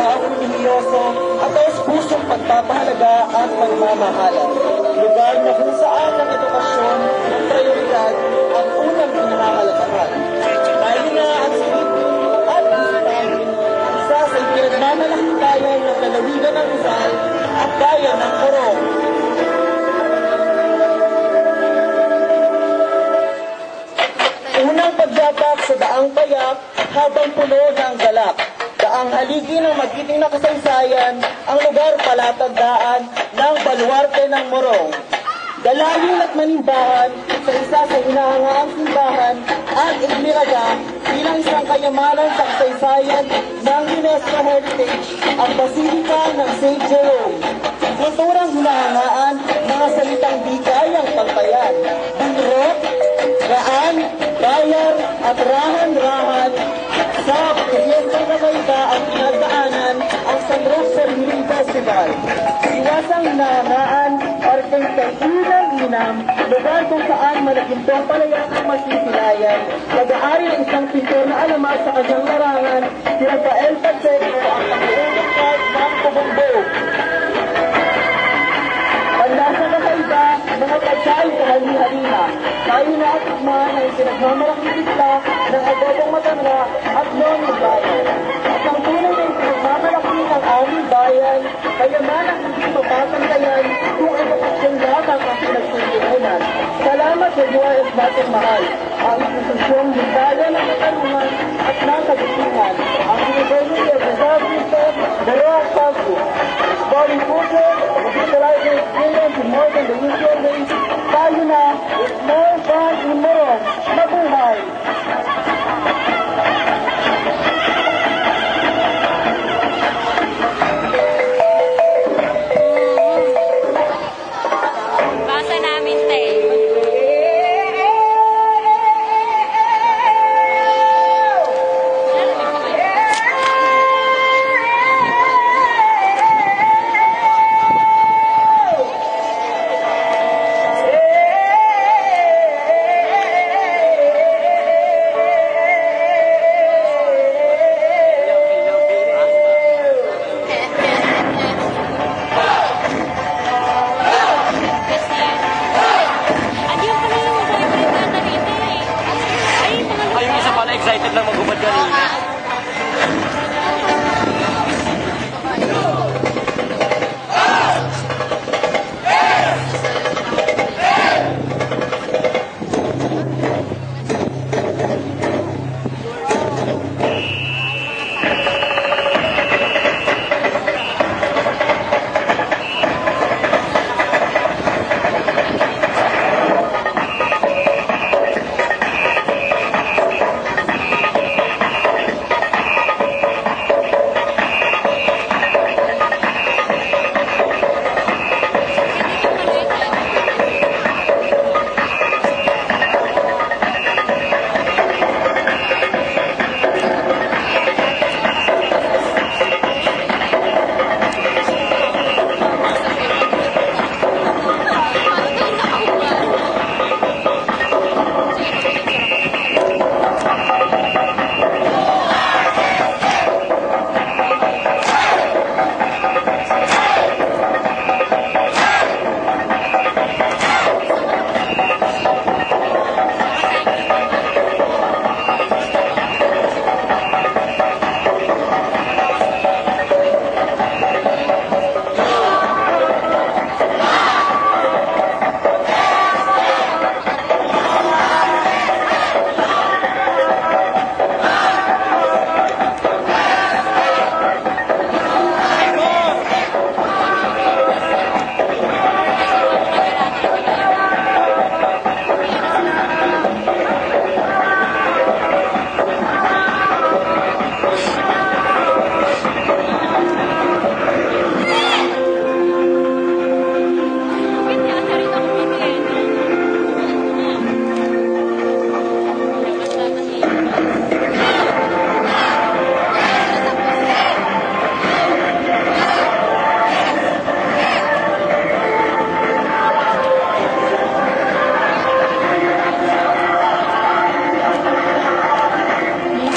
taong relihiyoso at taos-pusong pagpapahalaga at pagmamahalan. Lugar na kung saan ang edukasyon ng prioridad ang unang pinahahalagahan. Dahil nga ang silipin at isipan, isa sa ipinagmamalakitayan ng lalawigan ng Rizal at bayan ng Morong. Unang pagyapak sa daang payak habang puno ng galak. Daang haligi ng magiting na kasaysayan ang lugar palatandaan ng baluarte ng Morong. Dalayin at manimbahan sa isa sa hinahangaang simbahan at Igmiraga bilang isang kayamanan sa kasaysayan ng UNESCO Heritage ang Basilika ng St. Jerome. Kulturang hinahangaan, mga salitang di kayang pagtayan, bunrot, raan, bayar at rahan-rahan sa Fiestang Kakaida at pinagdaanan ang San Roque Film Festival. Iwasang hinahangaan, arteng inam, lugar kung saan malagintong palayak ang masisilayan, pag-aari ng isang pintor na alamat sa kanyang larangan, si Rafael Pacheco ang pag-uungkat ng Pubumbog. Panda sa kakaiba, mga pagsay sa hali-halina, tayo na at ikman ay pinagmamalaking isla ng adobong matanda at longing bayan. At ang tunay na pinagmamalaki ng aming bayan, kayamanan hindi mapapantayan kung edukasyon lamang ang pinagsusunan. Salamat sa UIS natin mahal, ang institusyong hintaya ng katanungan at ng kagustuhan, ang University of Rizal System, Baroang Pagbo. Body Future, digitalizing experience in more than the usual ways, tayo na, it's more fun in Morong. Mabuhay! Basa namin, te. Excited lang maghubad kanina.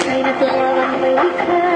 May natulungan kayo.